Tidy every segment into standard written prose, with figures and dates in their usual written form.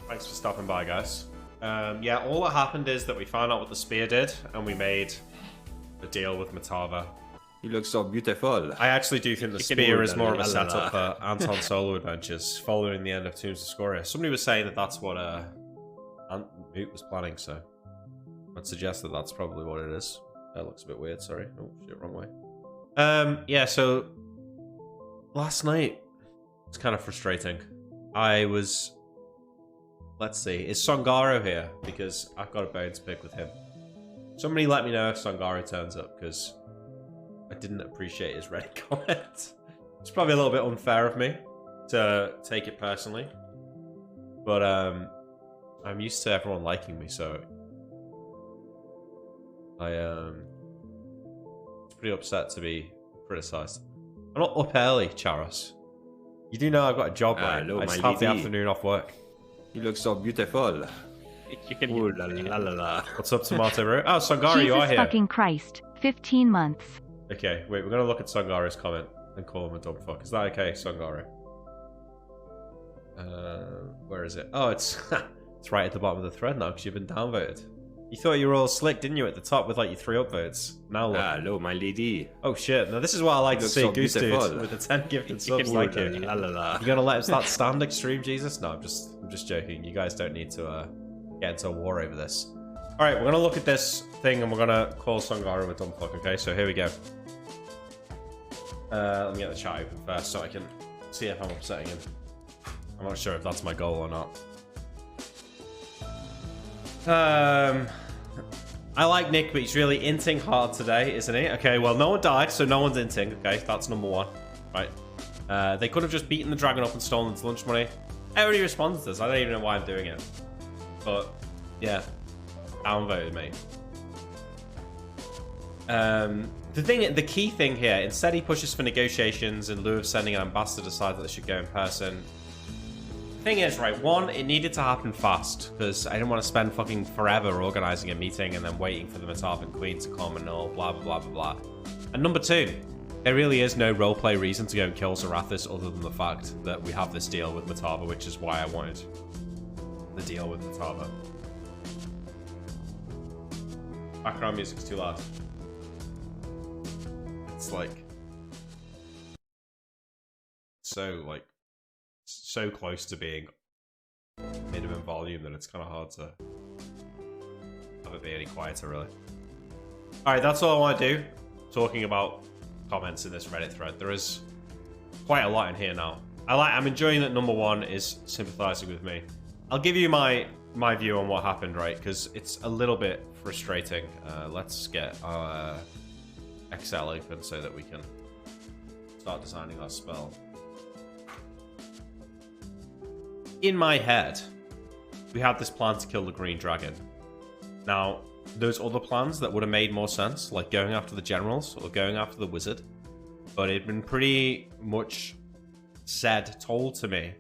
Thanks for stopping by, guys. Yeah, all that happened is that we found out what the spear did, and we made a deal with Matava. You look so beautiful. I actually do think the spear is more of a setup for Anton solo adventures, following the end of Tombs of Scoria. Somebody was saying that that's what Moot was planning, so I'd suggest that that's probably what it is. That looks a bit weird, sorry. Oh, shit, wrong way. Yeah, so last night it's kind of frustrating. I was... Let's see, is Songaro here? Because I've got a bone to pick with him. Somebody let me know if Songaro turns up, because I didn't appreciate his Reddit comment. It's probably a little bit unfair of me to take it personally. But I'm used to everyone liking me, so I was pretty upset to be criticised. I'm not up early, Charos. You do know I've got a job, right? Hello, I just my have the lady. afternoon off work. You look so beautiful. You can Ooh la la la la. What's up, Tomato Root? Oh, Songaro, you are Jesus here. fucking Christ. 15 months. Okay, wait, we're gonna look at Songaro's comment and call him a dumb fuck. Is that okay, Songaro? Where is it? Oh, it's it's right at the bottom of the thread now because you've been downvoted. You thought you were all slick, didn't you, at the top with like your 3 upvotes? Now look. Hello, my lady. Oh shit! Now this is what I like You to look see, so Goose Dude, beautiful. with the 10 gifted subs. Ooh Thank la you. la la la. You gonna let us that stand extreme, Jesus? No, I'm just joking. You guys don't need to get into a war over this. All right, we're gonna look at this thing and we're gonna call Songaro a dumb fuck. Okay, so here we go. Let me get the chat open first so I can see if I'm upsetting him. I'm not sure if that's my goal or not. I like Nick, but he's really inting hard today, isn't he? Okay, well, no one died, so no one's inting. Okay, that's number 1. Right. They could have just beaten the dragon up and stolen its lunch money. I already responded to this. I don't even know why I'm doing it. But, yeah. Downvoted me. The key thing here, instead he pushes for negotiations in lieu of sending an ambassador, decides that they should go in person. The thing is, right, 1, it needed to happen fast, because I didn't want to spend fucking forever organising a meeting and then waiting for the Matavan Queen to come and all blah, blah, blah, blah, blah. And number 2, there really is no roleplay reason to go and kill Zarathis other than the fact that we have this deal with Matava, which is why I wanted the deal with Matava. Background music's too loud. It's like... so close to being minimum volume that it's kind of hard to have it be any quieter, really. Alright, that's all I want to do. Talking about comments in this Reddit thread. There is quite a lot in here now. I'm enjoying that number 1 is sympathizing with me. I'll give you my view on what happened, right? Because it's a little bit frustrating. Let's get our Excel open so that we can start designing our spell. In my head, we had this plan to kill the green dragon. Now, those other plans that would have made more sense, like going after the generals or going after the wizard, but it'd been pretty much told to me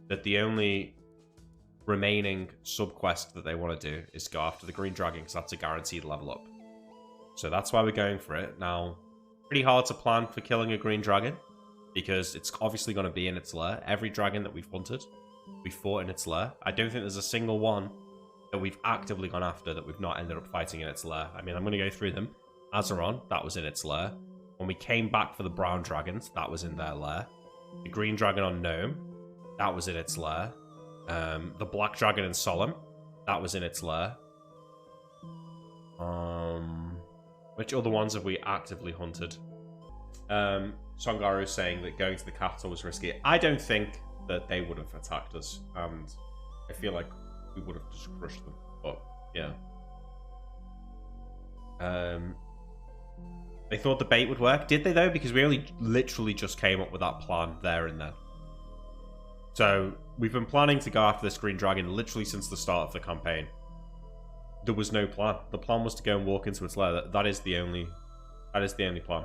that the only remaining sub-quest that they want to do is go after the green dragon, because that's a guaranteed level up. So that's why we're going for it. Now, pretty hard to plan for killing a green dragon, because it's obviously going to be in its lair. Every dragon that we've hunted, we fought in its lair. I don't think there's a single one that we've actively gone after that we've not ended up fighting in its lair. I mean, I'm going to go through them. Azeron, that was in its lair. When we came back for the brown dragons, that was in their lair. The green dragon on Gnome, that was in its lair. The black dragon in Solemn, that was in its lair. Which other ones have we actively hunted? Songaru is saying that going to the capital was risky. I don't think that they would have attacked us, and I feel like we would have just crushed them. But yeah, they thought the bait would work. Did they though? Because we only literally just came up with that plan there and then. So we've been planning to go after this green dragon literally since the start of the campaign. There was no plan. The plan was to go and walk into its lair. That is the only plan.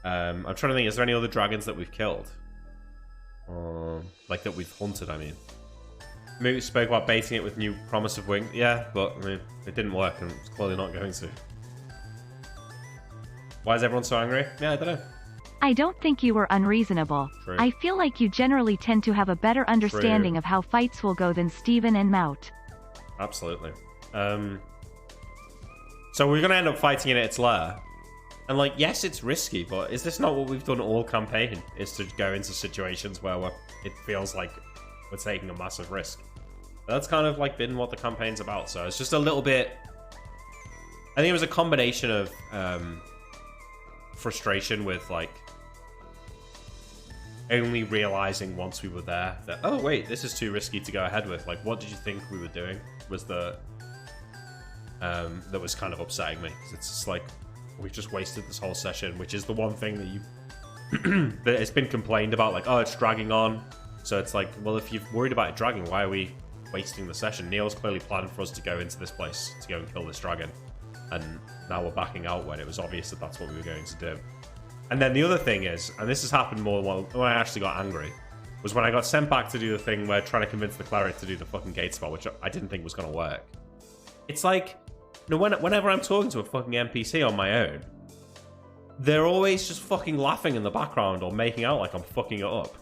I'm trying to think. Is there any other dragons that we've killed? Like that we've hunted, I mean. Moot spoke about baiting it with new promise of wing. Yeah, but I mean, it didn't work, and it's clearly not going to. Why is everyone so angry? Yeah, I don't know. I don't think you were unreasonable. True. I feel like you generally tend to have a better understanding True. of how fights will go than Steven and Mout. Absolutely. So we're going to end up fighting it at its lair. And, like, yes, it's risky, but is this not what we've done all campaign? Is to go into situations where it feels like we're taking a massive risk. That's kind of, like, been what the campaign's about. So it's just a little bit... I think it was a combination of frustration with, like, only realizing once we were there that, oh, wait, this is too risky to go ahead with. Like, what did you think we were doing? Was the... that was kind of upsetting me. Because it's just like, we've just wasted this whole session, which is the one thing that you... that it's been complained about. Like, oh, it's dragging on. So it's like, well, if you're worried about it dragging, why are we wasting the session? Neil's clearly planned for us to go into this place to go and kill this dragon. And now we're backing out when it was obvious that that's what we were going to do. And then the other thing is, and this has happened more when I actually got angry, was when I got sent back to do the thing where trying to convince the cleric to do the fucking gate spell, which I didn't think was going to work. It's like, you know, whenever I'm talking to a fucking NPC on my own, they're always just fucking laughing in the background or making out like I'm fucking it up.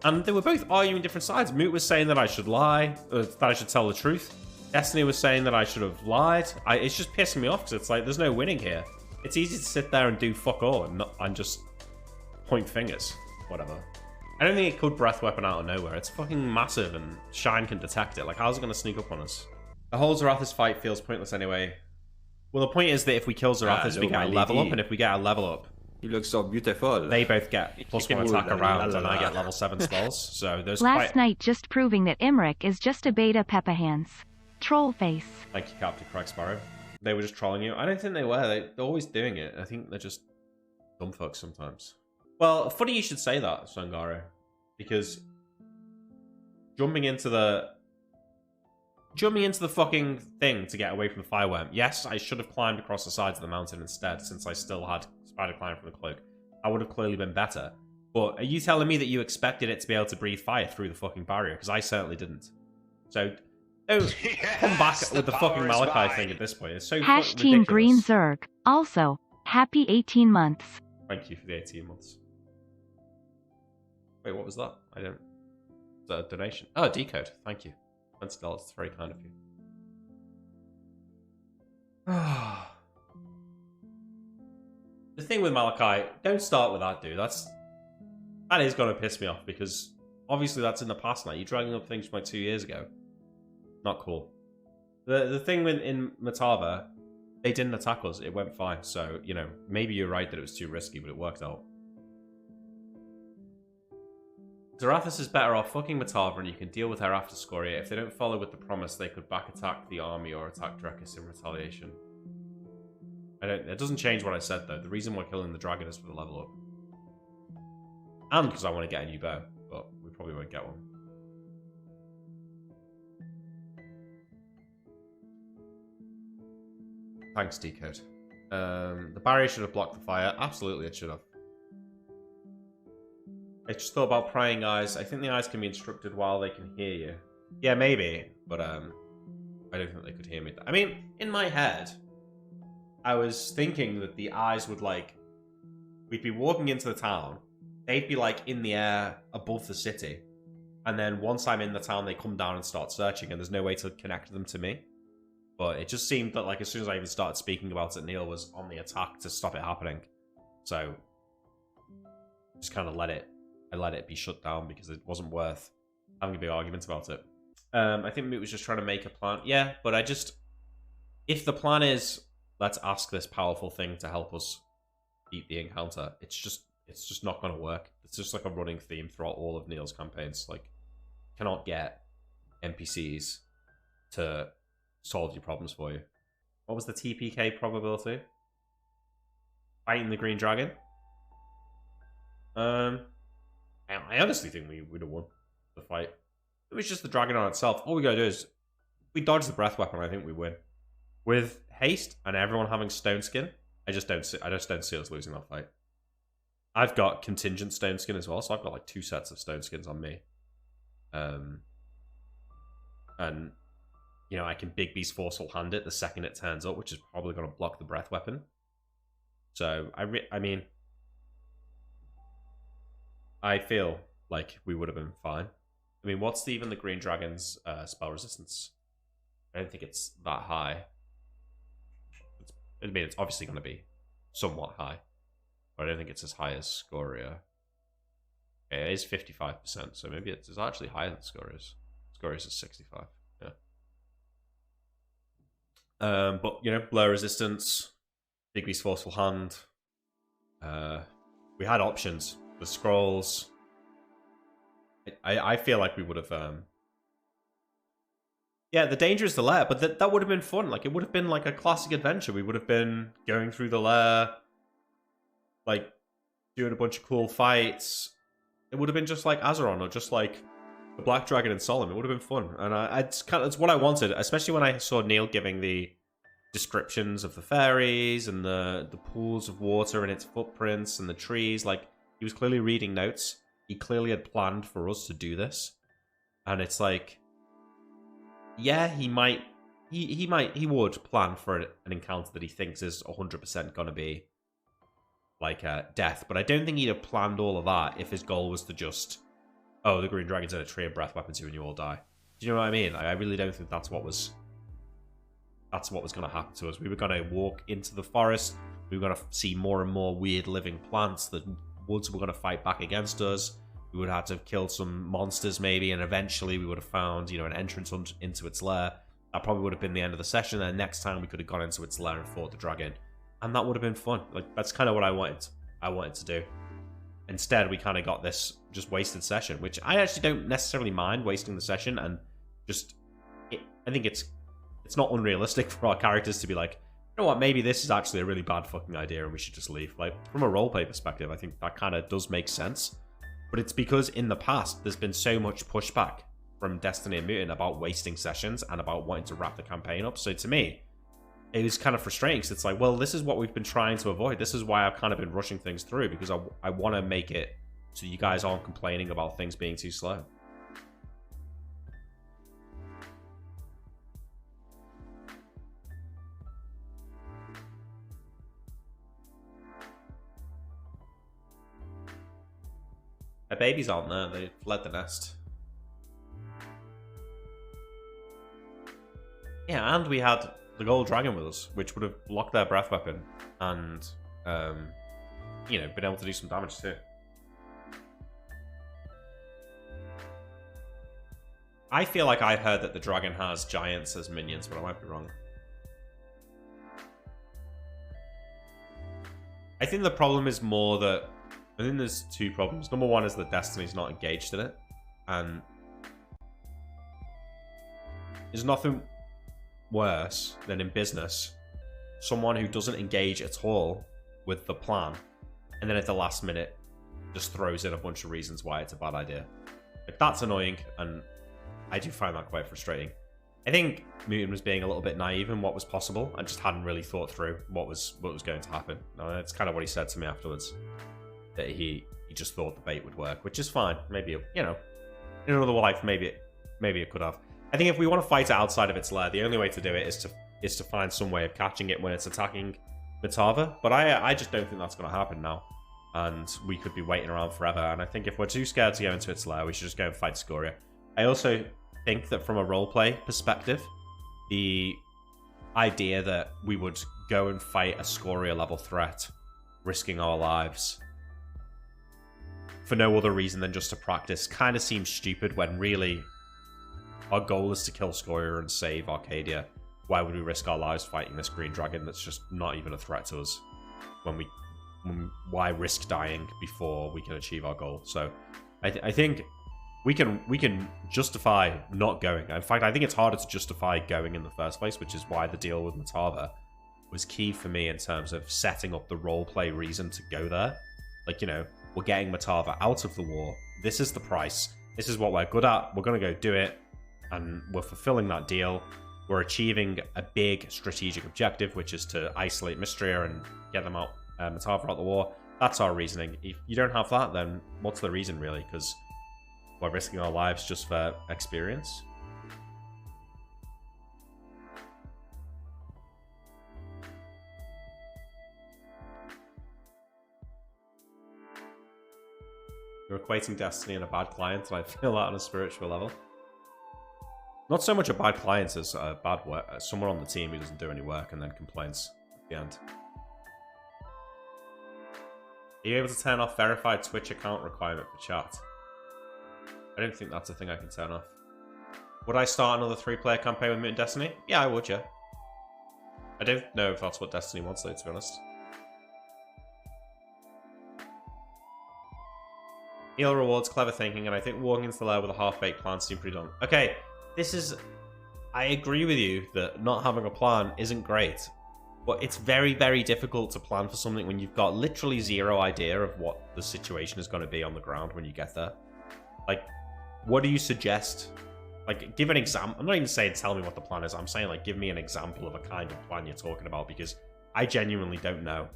And they were both arguing different sides. Moot was saying that I should lie, that I should tell the truth. Destiny was saying that I should have lied. It's just pissing me off because it's like, there's no winning here. It's easy to sit there and do fuck all and just point fingers. Whatever. I don't think it could breath weapon out of nowhere. It's fucking massive and Shine can detect it. Like, how's it going to sneak up on us? The whole Zarathus fight feels pointless anyway. Well, the point is that if we kill Zarathus, we get a level up, and if we get a level up, you look so beautiful. They both get +1 attack around, and I get level 7 spells. So there's Last night just proving that Imric is just a beta Peppa Hands. Troll face. Thank you, Captain Craig Sparrow. They were just trolling you. I don't think they were. They're always doing it. I think they're just dumb fucks sometimes. Well, funny you should say that, Sangaro, because jumping into the fucking thing to get away from the fireworm. Yes, I should have climbed across the sides of the mountain instead, since I still had spider climb from the cloak. I would have clearly been better. But are you telling me that you expected it to be able to breathe fire through the fucking barrier? Because I certainly didn't. So don't come back with the fucking Malachi thing at this point. It's so # Team Green Zerg. Also, happy 18 months. Thank you for the 18 months. Wait, what was that? I don't... Is that a donation? Oh, a decode. Thank you. $20. It's very kind of you. The thing with Malachi, don't start with that, dude. That is going to piss me off, because obviously that's in the past now. You're dragging up things from like 2 years ago. Not cool. The thing in Matava, they didn't attack us. It went fine. So, you know, maybe you're right that it was too risky, but it worked out. Zarathus is better off fucking Matava, and you can deal with her after Scoria. If they don't follow with the promise, they could back attack the army or attack Drekis in retaliation. It doesn't change what I said, though. The reason we're killing the dragon is for the level up. And because I want to get a new bow, but we probably won't get one. Thanks, Decode. The barrier should have blocked the fire. Absolutely, it should have. I just thought about prying eyes. I think the eyes can be instructed while they can hear you. Yeah, maybe, but I don't think they could hear me. I mean, in my head, I was thinking that the eyes would, like, we'd be walking into the town, they'd be, like, in the air above the city, and then once I'm in the town, they come down and start searching, and there's no way to connect them to me. But it just seemed that, like, as soon as I even started speaking about it, Neil was on the attack to stop it happening. So, just kind of let it be shut down because it wasn't worth having a big argument about it. I think Moot was just trying to make a plan. Yeah, but if the plan is, let's ask this powerful thing to help us beat the encounter, it's just not going to work. It's just like a running theme throughout all of Neil's campaigns. Like, cannot get NPCs to solve your problems for you. What was the TPK probability? Fighting the green dragon? I honestly think we would have won the fight. It was just the dragon on itself. All we gotta do is, we dodge the breath weapon, I think we win. With haste and everyone having stone skin, I just don't see us losing that fight. I've got contingent stone skin as well, so I've got like 2 sets of stone skins on me. And you know, I can Big Beast Forceful Hand it the second it turns up, which is probably going to block the breath weapon. So I mean, I feel like we would have been fine. I mean, what's even the Green Dragon's spell resistance? I don't think it's that high. I mean, it's obviously going to be somewhat high, but I don't think it's as high as Scoria. It is 55%, so maybe it's actually higher than Scoria's. Scoria's is 65. Yeah. But you know, blur resistance, Big Beast Forceful Hand. We had options. The scrolls. I feel like we would have. Yeah, the danger is the lair, but that would have been fun. Like, it would have been like a classic adventure. We would have been going through the lair, like doing a bunch of cool fights. It would have been just like Azeron or just like the Black Dragon and Solemn. It would have been fun, and it's what I wanted, especially when I saw Neil giving the descriptions of the fairies and the pools of water and its footprints and the trees. Like, he was clearly reading notes. He clearly had planned for us to do this, and it's like, yeah, he would plan for an encounter that he thinks is 100% gonna be like death, but I don't think he'd have planned all of that if his goal was to just, oh, the Green Dragon's in a tree of breath weapons you and you all die. Do you know what I mean? Like, I really don't think that's what was going to happen to us. We were going to walk into the forest. We were going to see more and more weird living plants. The woods were going to fight back against us. We would have to kill some monsters maybe, and eventually we would have found, you know, an entrance into its lair. That probably would have been the end of the session, and next time we could have gone into its lair and fought the dragon. And that would have been fun. Like, that's kind of what I wanted to do. Instead, we kind of got this just wasted session, which I actually don't necessarily mind wasting the session, and just I think it's not unrealistic for our characters to be like, you know what, maybe this is actually a really bad fucking idea and we should just leave. Like, from a roleplay perspective, I think that kind of does make sense. But it's because in the past, there's been so much pushback from Destiny and Mutant about wasting sessions and about wanting to wrap the campaign up. So to me, it was kind of frustrating because it's like, well, this is what we've been trying to avoid. This is why I've kind of been rushing things through, because I want to make it so you guys aren't complaining about things being too slow. Their babies aren't there. They fled the nest. Yeah, and we had the gold dragon with us, which would have blocked their breath weapon and, you know, been able to do some damage too. I feel like I heard that the dragon has giants as minions, but I might be wrong. I think the problem is more that, I think there's two problems. Number one is that Destiny's not engaged in it, and there's nothing worse than in business someone who doesn't engage at all with the plan, and then at the last minute just throws in a bunch of reasons why it's a bad idea. Like, that's annoying, and I do find that quite frustrating. I think Mutant was being a little bit naive in what was possible and just hadn't really thought through what was going to happen. That's kind of what he said to me afterwards, that he just thought the bait would work, which is fine. Maybe, you know, in another life, maybe it could have. I think if we want to fight it outside of its lair, the only way to do it is to find some way of catching it when it's attacking Matava. But I just don't think that's going to happen now, and we could be waiting around forever. And I think if we're too scared to go into its lair, we should just go and fight Scoria. I also think that from a roleplay perspective, the idea that we would go and fight a Scoria level threat, risking our lives for no other reason than just to practice, kind of seems stupid, when really our goal is to kill Scoria and save Arcadia. Why would we risk our lives fighting this green dragon that's just not even a threat to us? Why risk dying before we can achieve our goal? So I think we can justify not going. In fact, I think it's harder to justify going in the first place, which is why the deal with Matava was key for me in terms of setting up the roleplay reason to go there. Like, you know, we're getting Matava out of the war. This is the price. This is what we're good at. We're going to go do it. And we're fulfilling that deal. We're achieving a big strategic objective, which is to isolate Mystria and get them out, Matava out the war. That's our reasoning. If you don't have that, then what's the reason, really? Because we're risking our lives just for experience. You're equating Destiny and a bad client, and I feel that on a spiritual level. Not so much a bad client as a bad work. Someone on the team who doesn't do any work and then complains at the end. Are you able to turn off verified Twitch account requirement for chat? I don't think that's a thing I can turn off. Would I start another 3-player campaign with Mutant Destiny? Yeah, I would, yeah. I don't know if that's what Destiny wants, though, to be honest. Heal rewards clever thinking, and I think walking into the lair with a half-baked plan seemed pretty dumb. Okay, this is... I agree with you that not having a plan isn't great. But it's very, very difficult to plan for something when you've got literally zero idea of what the situation is going to be on the ground when you get there. Like, what do you suggest? Like, give an example. I'm not even saying tell me what the plan is. I'm saying, like, give me an example of a kind of plan you're talking about, because I genuinely don't know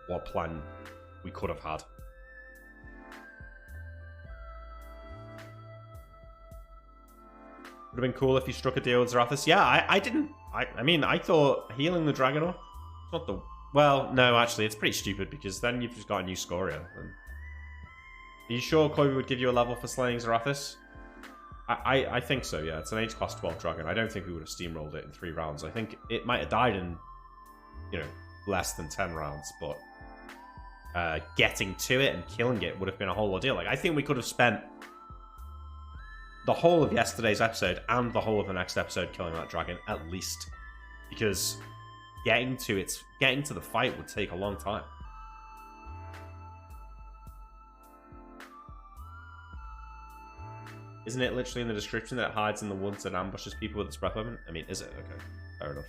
what plan we could have had. Would have been cool if you struck a deal with Zarathus. Yeah, I didn't. I mean, I thought healing the dragon off. It's not the. Well, no, actually, it's pretty stupid because then you've just got a new Scoria. And... Are you sure Kobe would give you a level for slaying Zarathus? I think so, yeah. It's an Age Class 12 dragon. I don't think we would have steamrolled it in 3 rounds. I think it might have died in, you know, less than 10 rounds, but getting to it and killing it would have been a whole ordeal. Like, I think we could have spent the whole of yesterday's episode and the whole of the next episode killing that dragon, at least. Because getting to the fight would take a long time. Isn't it literally in the description that it hides in the woods and ambushes people with its breath weapon? I mean, is it? Okay, fair enough.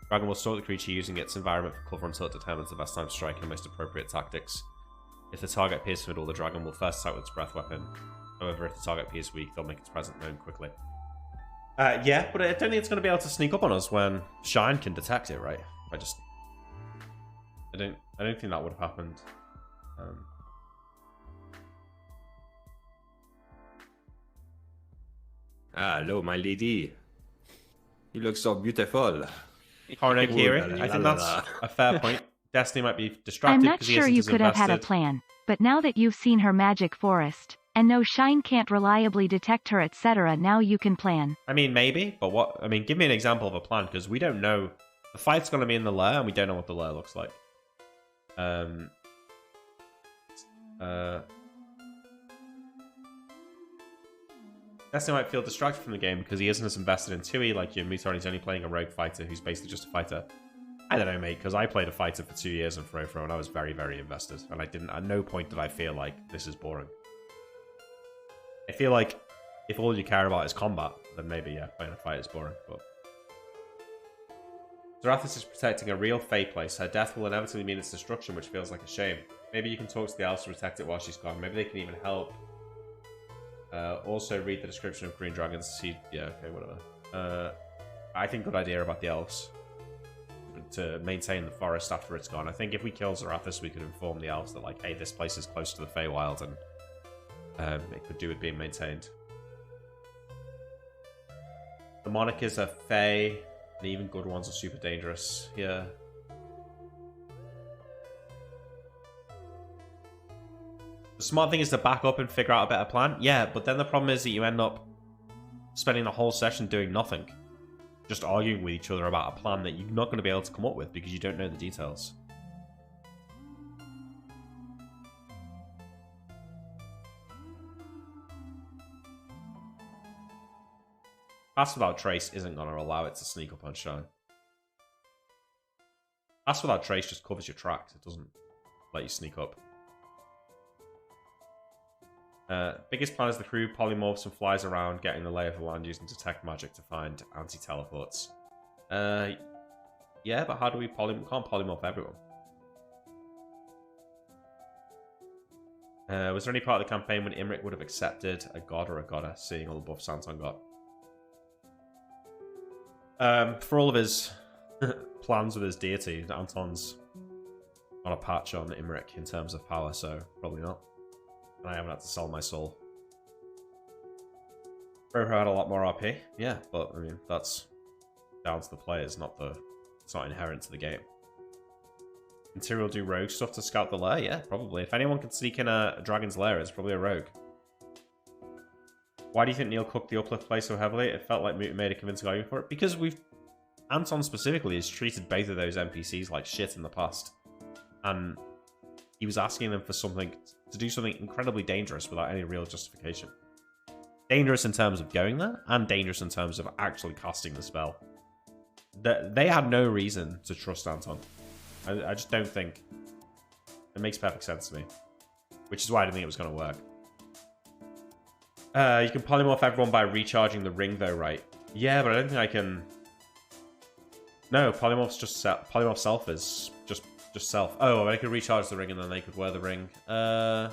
Dragon will stalk the creature using its environment for cover until it determines the best time to strike and the most appropriate tactics. If the target appears to middle, the dragon will first attack with its breath weapon. However, if the target appears weak, they'll make its presence known quickly. Yeah, but I don't think it's going to be able to sneak up on us when Shine can detect it, right? I don't think that would have happened. Hello, my lady. You look so beautiful. Koronokiri, I think that's a fair point. Destiny might be distracted. I'm not sure you could have had a plan, but now that you've seen her magic forest, and know Shine can't reliably detect her, etc., now you can plan. I mean, maybe, but what? I mean, give me an example of a plan, because we don't know. The fight's going to be in the lair, and we don't know what the lair looks like. Destiny might feel distracted from the game because he isn't as invested in ToE like you. Mutar, he's only playing a rogue fighter who's basically just a fighter. I don't know, mate, because I played a fighter for 2 years in Frofro and I was very, very invested. And I didn't, at no point did I feel like this is boring. I feel like if all you care about is combat, then maybe, yeah, playing a fight is boring. But Zarathus is protecting a real Fae place. Her death will inevitably mean its destruction, which feels like a shame. Maybe you can talk to the elves to protect it while she's gone. Maybe they can even help. Also, read the description of green dragons to see... Yeah, okay, whatever. I think good idea about the elves. To maintain the forest after it's gone. I think if we kill Zarathus, we could inform the elves that, like, hey, this place is close to the Feywild, and it could do with being maintained. The Monarchs are Fey, and even good ones are super dangerous. Yeah. The smart thing is to back up and figure out a better plan. Yeah, but then the problem is that you end up spending the whole session doing nothing. Just arguing with each other about a plan that you're not going to be able to come up with because you don't know the details. Pass Without Trace isn't going to allow it to sneak up on Shine. Pass Without Trace just covers your tracks. It doesn't let you sneak up. Biggest plan is the crew polymorphs and flies around, getting the lay of the land using detect magic to find anti-teleports. Yeah, but how do we polymorph? We can't polymorph everyone. Was there any part of the campaign when Imric would have accepted a god or a goddess, seeing all the buffs Anton got? For all of his plans with his deity, Anton's on a patch on Imric in terms of power, so probably not. And I haven't had to sell my soul. Roho had a lot more RP, yeah, but I mean that's down to the players, not the. It's not inherent to the game. Interior will do rogue stuff to scout the lair? Yeah, probably. If anyone can sneak in a dragon's lair, it's probably a rogue. Why do you think Neil cooked the uplift play so heavily? It felt like Mutant made a convincing argument for it. Because Anton specifically has treated both of those NPCs like shit in the past. And he was asking them for something, to do something incredibly dangerous without any real justification. Dangerous in terms of going there, and dangerous in terms of actually casting the spell. They had no reason to trust Anton. I just don't think... It makes perfect sense to me. Which is why I didn't think it was going to work. You can polymorph everyone by recharging the ring though, right? Yeah, but I don't think I can... No, polymorph's just... Polymorph self is just self. Oh, well, they could recharge the ring and then they could wear the ring. I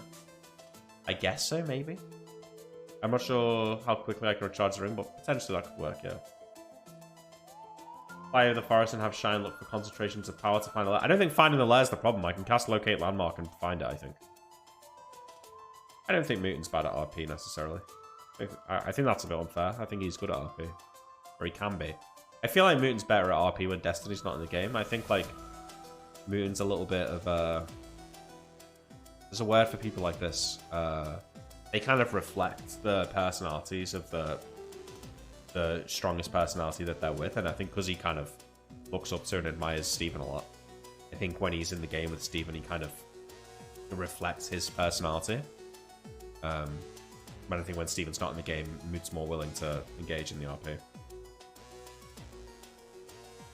guess so, maybe? I'm not sure how quickly I can recharge the ring, but potentially that could work, yeah. Fly over the forest and have Shine look for concentrations of power to find a lair. I don't think finding the lair is the problem. I can cast Locate Landmark and find it, I think. I don't think Mutan's bad at RP, necessarily. I think that's a bit unfair. I think he's good at RP. Or he can be. I feel like Mutan's better at RP when Destiny's not in the game. I think, like, Mutan's a little bit of a... There's a word for people like this. They kind of reflect the personalities of the strongest personality that they're with, and I think because he kind of looks up to and admires Steven a lot, I think when he's in the game with Steven, he kind of reflects his personality. But I think when Steven's not in the game, Moot's more willing to engage in the RP.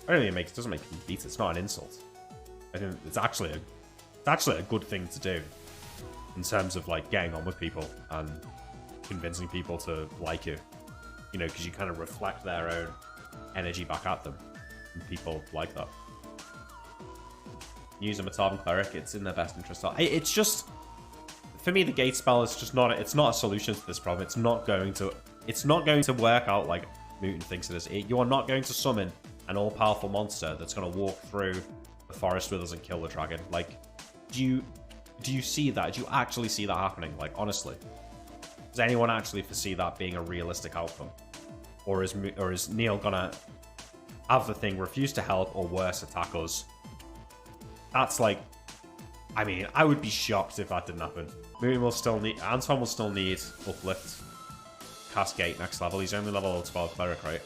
I don't think it doesn't make him beat it. It's not an insult. I think it's actually a good thing to do in terms of like getting on with people and convincing people to like you. You know, because you kind of reflect their own energy back at them. And people like that. Use a Matarban Cleric, it's in their best interest. It's just... For me, the gate spell is just not... It's not a solution to this problem. It's not going to work out like Mutant thinks it is. You are not going to summon an all-powerful monster that's going to walk through the forest with us and kill the dragon. Like, do you see that? Do you actually see that happening? Like, honestly. Does anyone actually foresee that being a realistic outcome? Or is Neil gonna have the thing refuse to help or worse, attack us? That's like... I mean, I would be shocked if that didn't happen. Anton will still need Uplift. Cast Gate next level. He's only level 12 Cleric, right?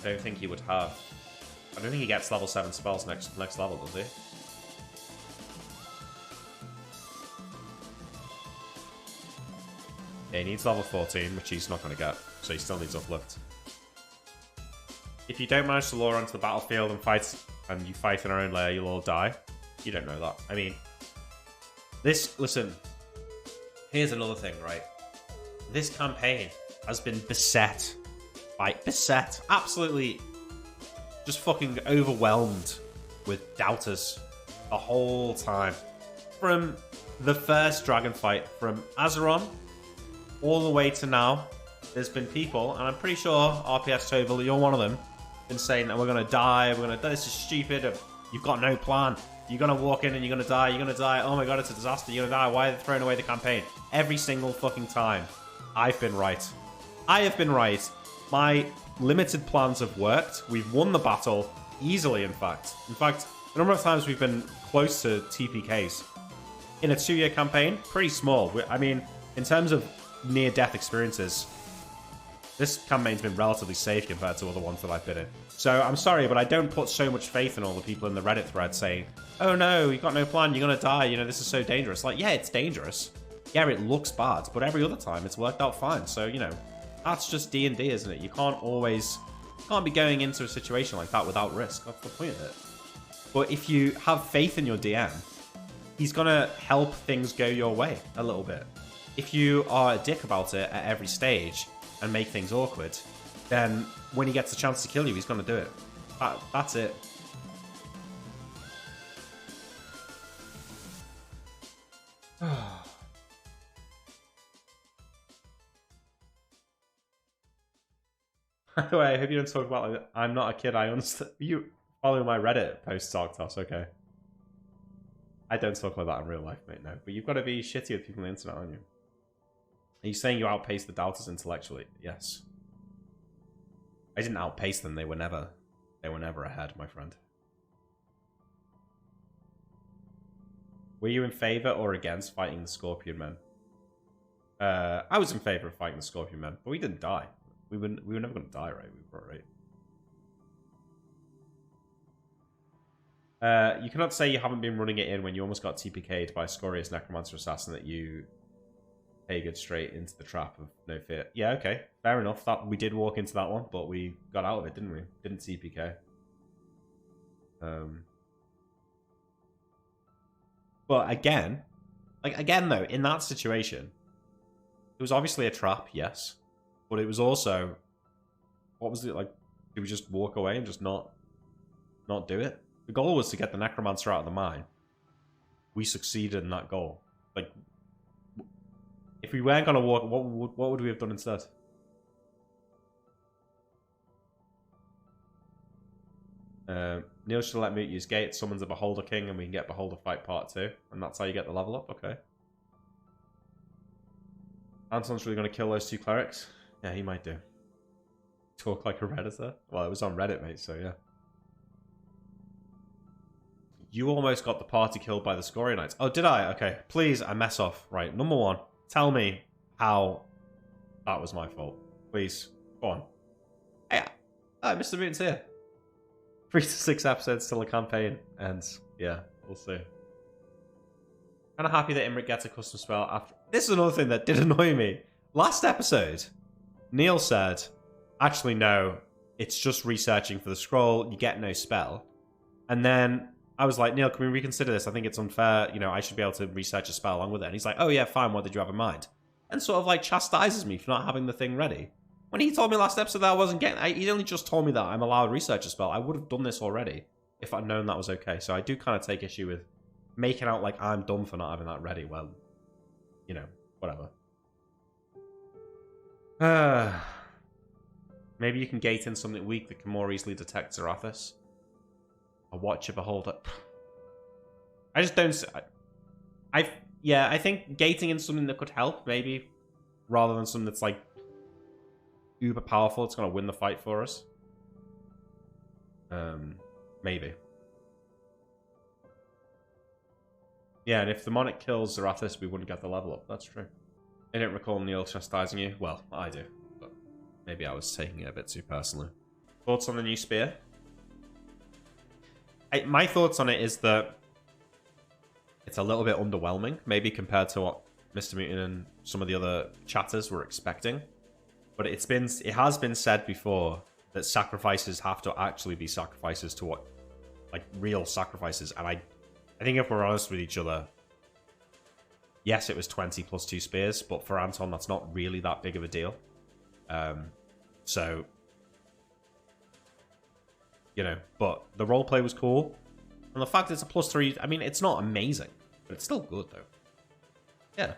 I don't think he would have... I don't think he gets level 7 spells next level, does he? Yeah, he needs level 14, which he's not going to get, so he still needs Uplift. If you don't manage to lure onto the battlefield and you fight in our own lair, you'll all die. You don't know that. I mean, listen, here's another thing, right? This campaign has been beset, absolutely just fucking overwhelmed with doubters the whole time. From the first dragon fight, from Azeron all the way to now, there's been people, and I'm pretty sure RPS Toval, you're one of them, been saying that we're gonna die, this is stupid, you've got no plan, you're gonna walk in and you're gonna die, oh my god, it's a disaster, you're gonna die, why are they throwing away the campaign? Every single fucking time, I've been right. I have been right. My limited plans have worked. We've won the battle easily, in fact. A number of times we've been close to TPKs. In a 2-year campaign, pretty small. I mean, in terms of near-death experiences, this campaign's been relatively safe compared to other ones that I've been in. So I'm sorry, but I don't put so much faith in all the people in the Reddit thread saying, oh no, you've got no plan, you're gonna die, you know, this is so dangerous. Like, yeah, it's dangerous. Yeah, it looks bad, but every other time it's worked out fine. So, you know, that's just D&D, isn't it? You can't be going into a situation like that without risk. That's the point of it. But if you have faith in your DM, he's gonna help things go your way a little bit. If you are a dick about it at every stage and make things awkward, then when he gets a chance to kill you, he's gonna do it. That's it. By the way, I hope you don't talk about like, I'm not a kid, I understand. You follow my Reddit posts, ToS, okay. I don't talk like that in real life, mate, no. But you've got to be shitty with people on the internet, aren't you? Are you saying you outpaced the doubters intellectually? Yes. I didn't outpace them, they were never ahead, my friend. Were you in favor or against fighting the Scorpion Men? I was in favor of fighting the Scorpion Men, but we didn't die. We were never going to die, right? We were right. You cannot say you haven't been running it in when you almost got TPK'd by a Scorious Necromancer Assassin that you pagered straight into the trap of no fear. Yeah, okay. Fair enough. That we did walk into that one, but we got out of it, didn't we? Didn't TPK. But again, though, in that situation, it was obviously a trap, yes. But it was also, what was it like? Did we just walk away and just not do it? The goal was to get the Necromancer out of the mine. We succeeded in that goal. Like, if we weren't gonna walk, what would we have done instead? Neil should let me use gate, summons a Beholder King, and we can get Beholder Fight Part 2. And that's how you get the level up? Okay. Anton's really going to kill those 2 clerics? Yeah, he might do. Talk like a Redditor? Well, it was on Reddit, mate, so yeah. You almost got the party killed by the Scoria Knights. Oh, did I? Okay. Please, I mess off. Right, number 1. Tell me how that was my fault. Please. Go on. Hey, Mr. Mutant's here. 3 to 6 episodes till the campaign ends. Yeah, we'll see. Kind of happy that Imric gets a custom spell after. This is another thing that did annoy me. Last episode, Neil said, actually, no, it's just researching for the scroll. You get no spell. And then I was like, Neil, can we reconsider this? I think it's unfair. You know, I should be able to research a spell along with it. And he's like, oh, yeah, fine. What did you have in mind? And sort of like chastises me for not having the thing ready. When he told me last episode that I wasn't getting... he only just told me that I'm allowed to research a spell. I would have done this already if I'd known that was okay. So I do kind of take issue with making out like I'm dumb for not having that ready. Well, you know, whatever. Maybe you can gate in something weak that can more easily detect Zarathus. A Watcher Beholder. I just don't... Yeah, I think gating in something that could help, maybe. Rather than something that's like uber powerful, it's going to win the fight for us. Maybe. Yeah, and if the Monarch kills Zarathus, we wouldn't get the level up. That's true. I don't recall Neil chastising you. Well, I do. But maybe I was taking it a bit too personally. Thoughts on the new spear? My thoughts on it is that it's a little bit underwhelming, maybe compared to what Mr. Mutant and some of the other chatters were expecting. But it has been said before that sacrifices have to actually be sacrifices to what, like, real sacrifices. And I think if we're honest with each other, yes, it was 20 plus 2 spears, but for Anton, that's not really that big of a deal. So, you know, but the roleplay was cool. And the fact it's a +3, I mean, it's not amazing, but it's still good, though. Yeah.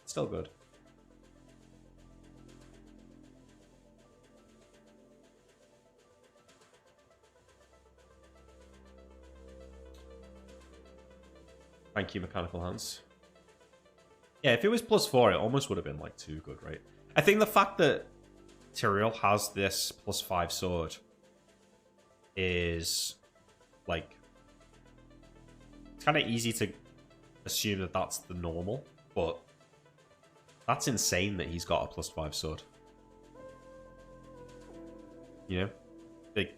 It's still good. Thank you, Mechanical Hands. Yeah, if it was +4, it almost would have been, like, too good, right? I think the fact that Tyrael has this +5 sword is, like, it's kind of easy to assume that that's the normal, but that's insane that he's got a +5 sword. You know? Like,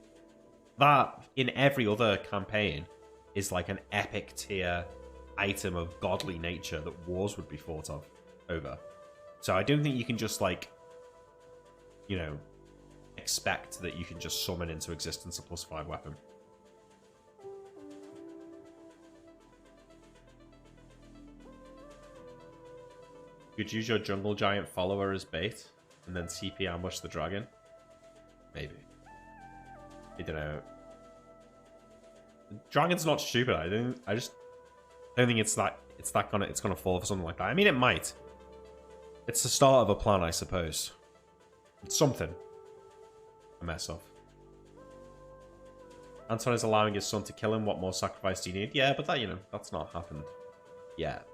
that, in every other campaign, is like an epic tier item of godly nature that wars would be fought over. So I don't think you can just, like, you know, expect that you can just summon into existence a +5 weapon. You could use your jungle giant follower as bait and then TP ambush the dragon. Maybe. I don't know. The dragon's not stupid. I just don't think it's gonna fall for something like that. I mean, it might. It's the start of a plan, I suppose. It's something. A mess of. Anton is allowing his son to kill him. What more sacrifice do you need? Yeah, but that, you know, that's not happened yet.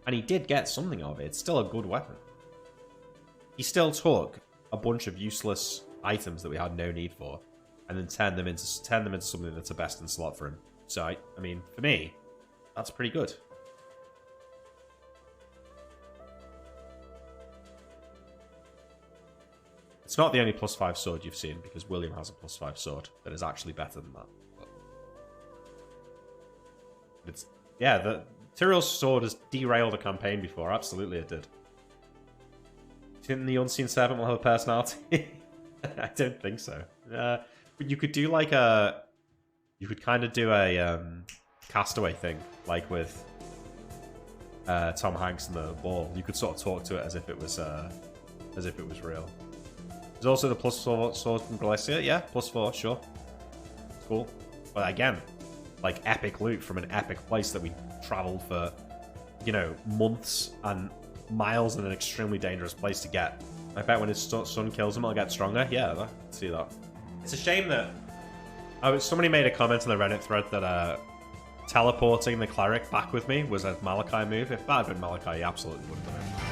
And he did get something out of it. It's still a good weapon. He still took a bunch of useless items that we had no need for, and then turned them into something that's a best in slot for him. So I mean, for me, That's pretty good. It's not the only +5 sword you've seen, because William has a +5 sword that is actually better than that. But it's yeah, the Tyrell's sword has derailed a campaign before. Absolutely, it did. Didn't the Unseen Servant will have a personality? I don't think so. But you could do like a, you could kind of do a Castaway thing, like with Tom Hanks and the ball. You could sort of talk to it as if it was real. There's also the +4 sword from Galicia. Yeah, +4, sure. Cool. But again, like epic loot from an epic place that we traveled for, you know, months and miles in an extremely dangerous place to get. I bet when his son kills him, I'll get stronger. Yeah, I can see that. It's a shame that somebody made a comment in the Reddit thread that teleporting the cleric back with me was a Malachi move. If that had been Malachi, he absolutely would have done it.